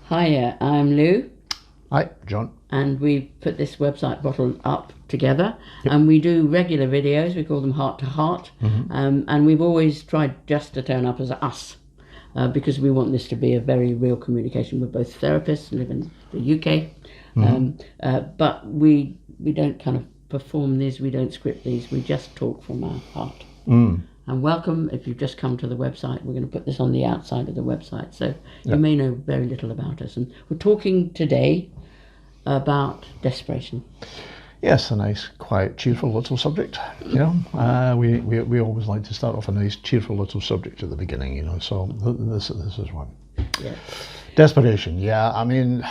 Hiya, I'm Lou, Hi, John. and we put this website bottle up together, and we do regular videos. We call them Heart to Heart, and we've always tried just to turn up as us, because we want this to be a very real communication. We're both therapists, live in the UK, but we don't kind of perform these. We don't script these. We just talk from our heart. And welcome, if you've just come to the website. We're going to put this on the outside of the website, so you may know very little about us. And we're talking today about desperation. Yes, a nice, quiet, cheerful little subject. You know, we always like to start off a nice, cheerful little subject at the beginning. You know, so this is one. Yeah. Desperation. Yeah, I mean,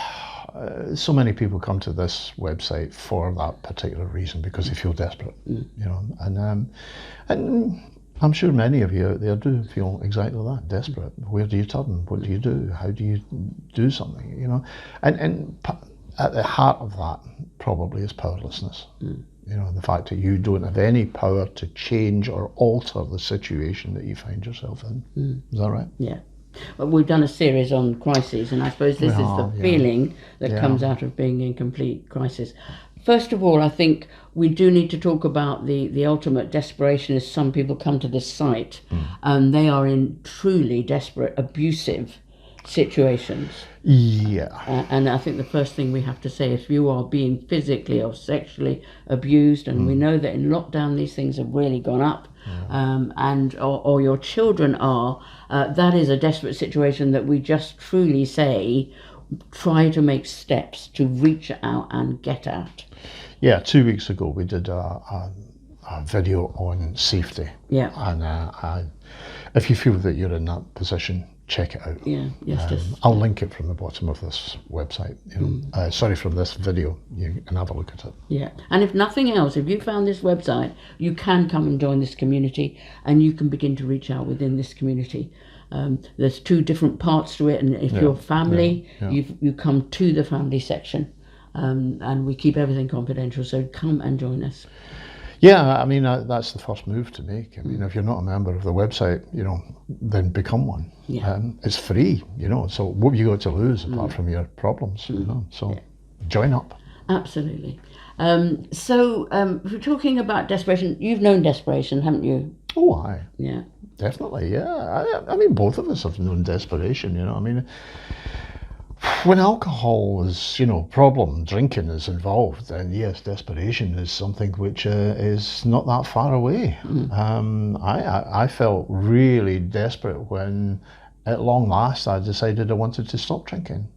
so many people come to this website for that particular reason, because they feel desperate. You know, and I'm sure many of you out there do feel exactly that, desperate. Where do you turn? What do you do? How do you do something? You know, and at the heart of that probably is powerlessness. You know, the fact that you don't have any power to change or alter the situation that you find yourself in. Is that right? Yeah. Well, we've done a series on crises, and I suppose this is the feeling that comes out of being in complete crisis. First of all, I think we do need to talk about the ultimate desperation. Is some people come to this site and they are in truly desperate, abusive situations. Yeah. And I think the first thing we have to say, if you are being physically or sexually abused, and we know that in lockdown these things have really gone up, or your children are, that is a desperate situation that we just truly say, try to make steps to reach out and get out. Yeah, 2 weeks ago we did a video on safety. Yeah. And if you feel that you're in that position, check it out. Yeah, yes, I'll link it from the bottom of this website. You know, from this video. You can have a look at it. Yeah, and if nothing else, if you found this website, you can come and join this community, and you can begin to reach out within this community. There's two different parts to it, and if you're family, you come to the family section, and we keep everything confidential. So come and join us. Yeah, I mean, that's the first move to make. I mean, if you're not a member of the website, you know, then become one. Yeah. It's free, you know, so what have you got to lose apart from your problems, you know, so join up. Absolutely. So if we're talking about desperation, you've known desperation, haven't you? Oh, aye. Yeah. Definitely, yeah. I mean, both of us have known desperation, you know, I mean, when alcohol is, you know, problem, drinking is involved, then yes, desperation is something which is not that far away. I felt really desperate when, at long last, I decided I wanted to stop drinking.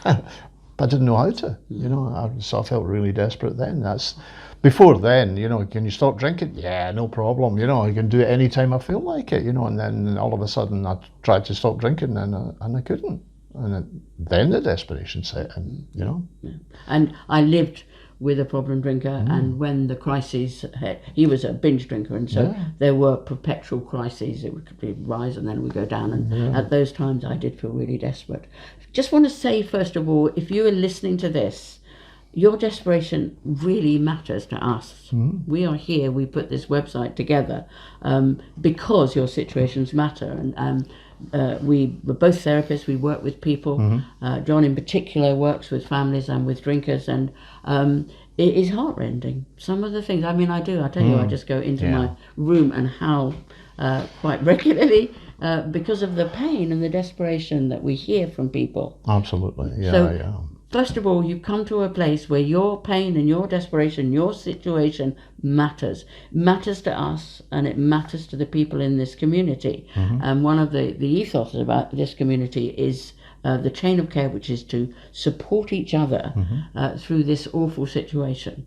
But I didn't know how to, you know, so I felt really desperate then. Before then, you know, can you stop drinking? Yeah, no problem, you know, I can do it anytime I feel like it, you know, and then all of a sudden I tried to stop drinking and I couldn't. And then the desperation set in, you know. Yeah. And I lived with a problem drinker, and when the crises hit, he was a binge drinker, and so there were perpetual crises. It would be rise and then we go down, and at those times I did feel really desperate. Just want to say, first of all, if you are listening to this, your desperation really matters to us. We are here, we put this website together because your situations matter, and we're both therapists, we work with people. John in particular works with families and with drinkers, and it is heartrending. Some of the things, I mean, I tell you, I just go into my room and howl quite regularly because of the pain and the desperation that we hear from people. Absolutely, First of all, you come to a place where your pain and your desperation, your situation matters to us, and it matters to the people in this community. And one of the ethos about this community is the chain of care, which is to support each other through this awful situation.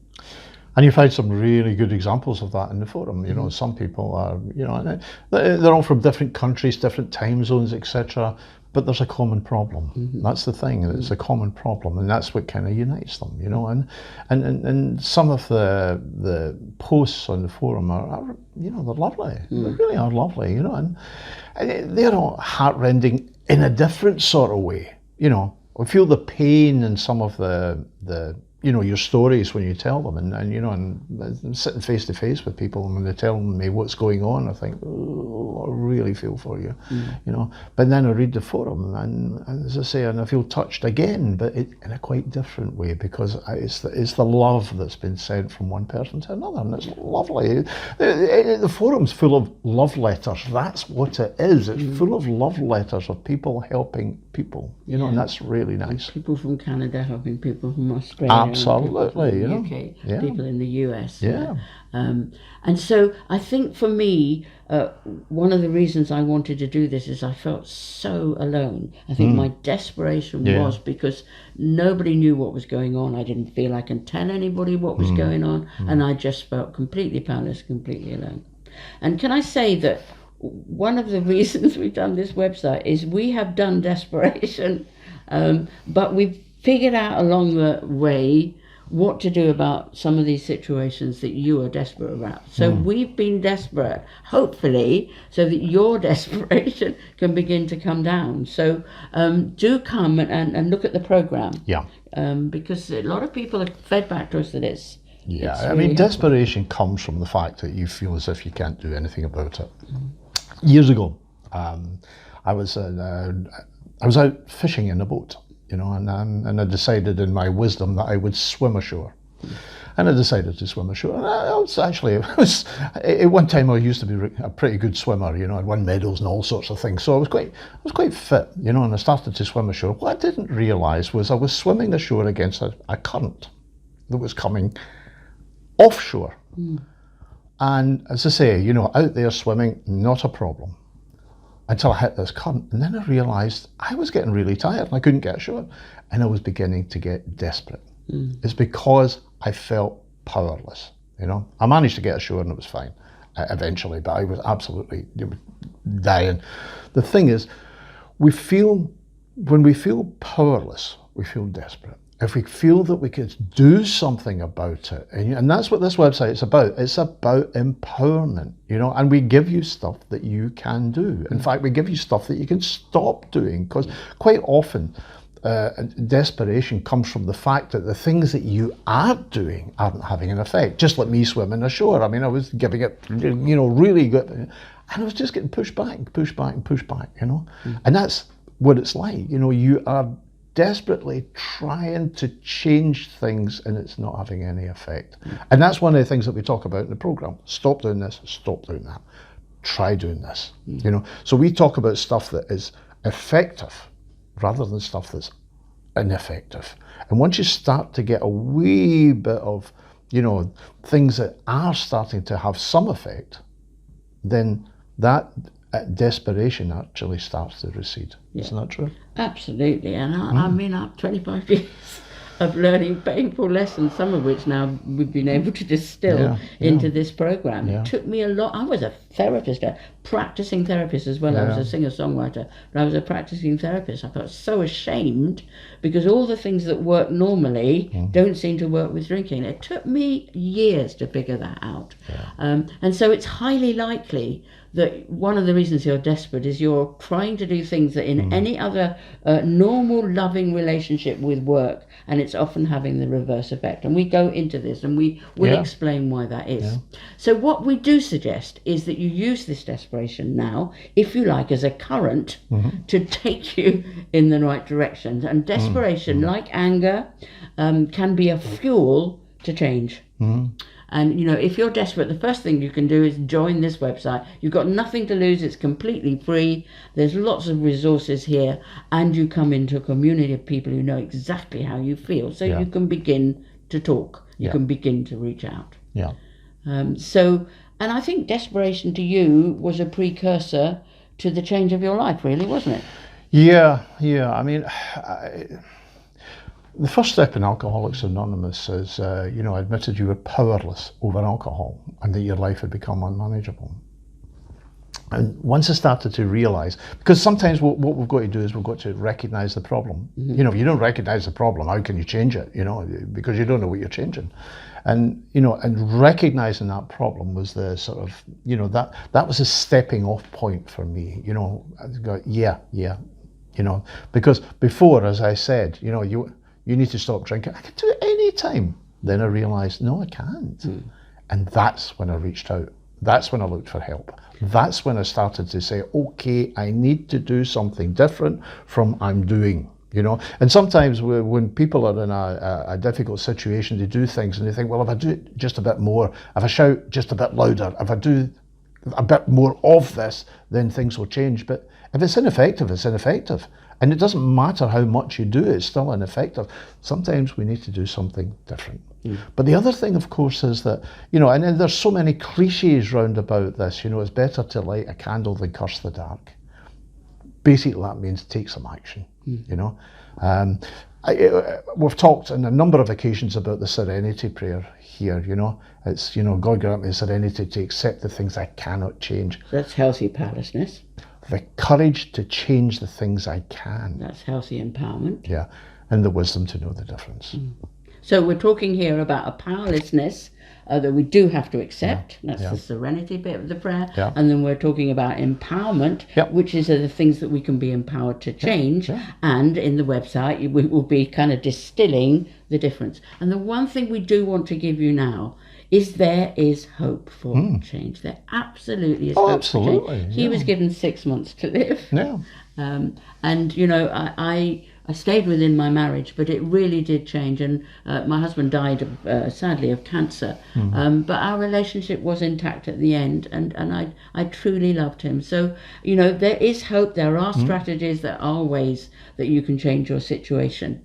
And you find some really good examples of that in the forum. You know, some people are, you know, they're all from different countries, different time zones, etc. But there's a common problem. That's the thing. It's a common problem, and that's what kind of unites them. You know, and some of the posts on the forum are you know, they're lovely. They really are lovely. You know, and they're all heartrending in a different sort of way. You know, I feel the pain in some of the your stories when you tell them, and sitting face to face with people, and when they're telling me what's going on, I think, oh, I really feel for you, But then I read the forum, and as I say, and I feel touched again, but in a quite different way, because it's the love that's been sent from one person to another, and it's lovely. The forum's full of love letters. That's what it is. It's full of love letters of people helping people, and that's really nice. People from Canada helping people from Australia. Absolutely, people from the UK, people in the US. And so I think for me, one of the reasons I wanted to do this is I felt so alone. I think my desperation was because nobody knew what was going on. I didn't feel I can tell anybody what was going on, and I just felt completely powerless, completely alone. And can I say that one of the reasons we've done this website is we have done desperation, but we've figured out along the way what to do about some of these situations that you are desperate about. So we've been desperate, hopefully, so that your desperation can begin to come down. So do come and look at the program. Because a lot of people have fed back to us that it's really desperation comes from the fact that you feel as if you can't do anything about it. Years ago, I was out fishing in a boat, and I decided in my wisdom that I would swim ashore. And I decided to swim ashore. And at one time I used to be a pretty good swimmer, I won medals and all sorts of things. So I was quite fit, and I started to swim ashore. What I didn't realise was I was swimming ashore against a current that was coming offshore. And as I say, out there swimming, not a problem. Until I hit this current, and then I realised I was getting really tired and I couldn't get ashore, and I was beginning to get desperate. It's because I felt powerless. I managed to get ashore and it was fine eventually, but I was absolutely dying. The thing is, when we feel powerless, we feel desperate. If we feel that we could do something about it, and that's what this website is about. It's about empowerment, and we give you stuff that you can do. In fact, we give you stuff that you can stop doing, because quite often desperation comes from the fact that the things that you are doing aren't having an effect. Just like me swimming ashore. I was giving it, really good, and I was just getting pushed back, and that's what it's like. You are desperately trying to change things and it's not having any effect. And that's one of the things that we talk about in the program. Stop doing this, stop doing that. Try doing this. So we talk about stuff that is effective rather than stuff that's ineffective. And once you start to get a wee bit of, things that are starting to have some effect, then that desperation actually starts to recede. Isn't that true? Absolutely. And I'm 25 years of learning painful lessons, some of which now we've been able to distill into this program. It took me a lot. I was a therapist, a practicing therapist as well. I was a singer-songwriter, but I was a practicing therapist. I felt so ashamed because all the things that work normally don't seem to work with drinking. It took me years to figure that out. And so it's highly likely that one of the reasons you're desperate is you're trying to do things that in any other normal loving relationship would work, and it's often having the reverse effect. And we go into this and we will explain why that is. So what we do suggest is that you use this desperation now, if you like, as a current to take you in the right direction. And desperation, like anger, can be a fuel to change. And if you're desperate, the first thing you can do is join this website. You've got nothing to lose. It's completely free. There's lots of resources here, and you come into a community of people who know exactly how you feel. So you can begin to talk. You can begin to reach out. And I think desperation to you was a precursor to the change of your life, really, wasn't it? The first step in Alcoholics Anonymous is, admitted you were powerless over alcohol and that your life had become unmanageable. And once I started to realise, because sometimes what we've got to do is we've got to recognise the problem. If you don't recognise the problem, how can you change it? Because you don't know what you're changing. And recognising that problem was the sort of, that was a stepping off point for me. I go, because before, as I said, you need to stop drinking. I can do it any time. Then I realised, no, I can't. And that's when I reached out. That's when I looked for help. That's when I started to say, okay, I need to do something different from I'm doing. You know, and sometimes when people are in a difficult situation, they do things and they think, well, if I do it just a bit more, if I shout just a bit louder, if I do a bit more of this, then things will change. But if it's ineffective, it's ineffective. And it doesn't matter how much you do, it's still ineffective. Sometimes we need to do something different. But the other thing, of course, is that, you know, and then there's so many cliches round about this, you know, it's better to light a candle than curse the dark. Basically, that means take some action, you know. We've talked on a number of occasions about the serenity prayer here, you know. It's, you know, God grant me serenity to accept the things I cannot change. That's healthy powerlessness. The courage to change the things I can. That's healthy empowerment. Yeah, and the wisdom to know the difference. So we're talking here about a powerlessness that we do have to accept. That's the serenity bit of the prayer. And then we're talking about empowerment, which is the things that we can be empowered to change. And in the website, we will be kind of distilling the difference. And the one thing we do want to give you now is there is hope for change. There absolutely is hope for change. He was given 6 months to live. And, you know, I stayed within my marriage, but it really did change. And my husband died, sadly, of cancer. But our relationship was intact at the end, and I truly loved him. So, you know, there is hope. There are strategies, there are ways that you can change your situation.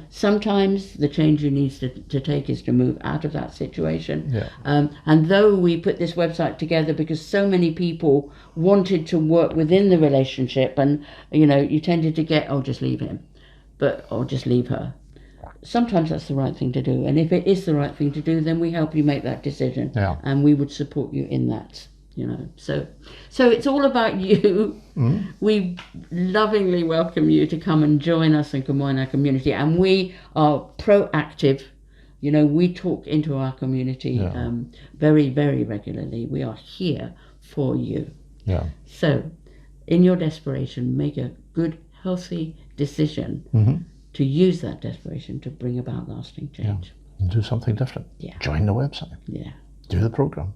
Sometimes the change you need to take is to move out of that situation. And though we put this website together because so many people wanted to work within the relationship, and, you know, you tended to get, oh, just leave him. Or just leave her. Sometimes that's the right thing to do, and if it is the right thing to do, then we help you make that decision, and we would support you in that. You know, so it's all about you. We lovingly welcome you to come and join us and join our community, and we are proactive. You know, we talk into our community very, very regularly. We are here for you. So, in your desperation, make a good, healthy decision to use that desperation to bring about lasting change. Do something different. Join the website. Do the program.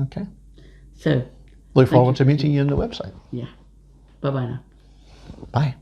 Okay. So look forward to meeting you on the website. Bye-bye now. Bye.